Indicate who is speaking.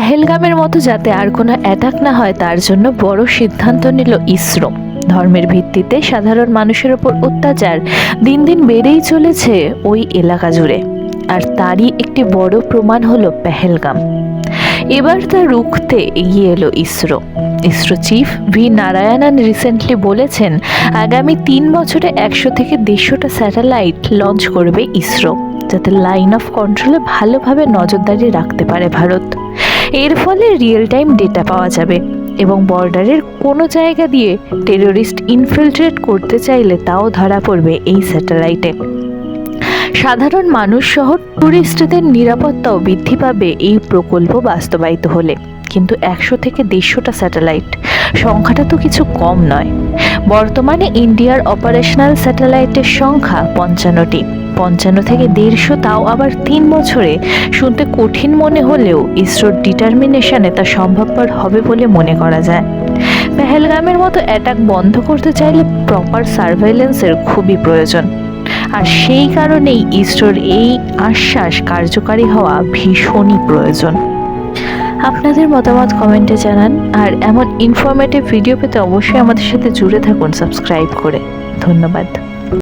Speaker 1: পেহেলগামের মতো যাতে আর কোনো অ্যাটাক না হয় তার জন্য বড় সিদ্ধান্ত নিল ইসরো। ধর্মের ভিত্তিতে সাধারণ মানুষের ওপর অত্যাচার দিন দিন বেড়েই চলেছে ওই এলাকা জুড়ে, আর তারই একটি বড় প্রমাণ হলো পেহেলগাম। এবার তা রুখতে এগিয়ে এলো ISRO. ISRO chief V Narayanan recently বলেছেন, আগামী 3 বছরে 100 থেকে 150টা স্যাটেলাইট লঞ্চ করবে ইসরো, যাতে লাইন অফ কন্ট্রোলে ভালোভাবে নজরদারি রাখতে পারে ভারত। এর ফলে রিয়েল টাইম ডেটা পাওয়া যাবে এবং বর্ডারের কোনো জায়গা দিয়ে টেররিস্ট ইনফিলট্রেট করতে চাইলে তাও ধরা পড়বে এই স্যাটেলাইটে। সাধারণ মানুষ সহ টুরিস্টদের নিরাপত্তাও বৃদ্ধি পাবে এই প্রকল্প বাস্তবায়িত হলে। কিন্তু 100 থেকে 150টা স্যাটেলাইট সংখ্যাটা তো কিছু কম নয়। বর্তমানে ইন্ডিয়ার অপারেশনাল স্যাটেলাইটের সংখ্যা 55টি। 55 থেকে 150, তাও আবার 3 বছরে। শুনতে কঠিন মনে হলেও ইসরোর ডিটারমিনেশনে তা সম্ভবপর হবে বলে মনে করা যায়। পেহেলগামের মতো অ্যাটাক বন্ধ করতে চাইলে প্রপার সার্ভেইলেন্সের খুবই প্রয়োজন, আর সেই কারণেই ইসরোর এই আশ্বাস কার্যকারী হওয়া ভীষণই প্রয়োজন। আপনাদের মতামত কমেন্টে জানান, আর এমন ইনফরমেটিভ ভিডিও পেতে অবশ্যই আমাদের সাথে জুড়ে থাকুন সাবস্ক্রাইব করে। ধন্যবাদ।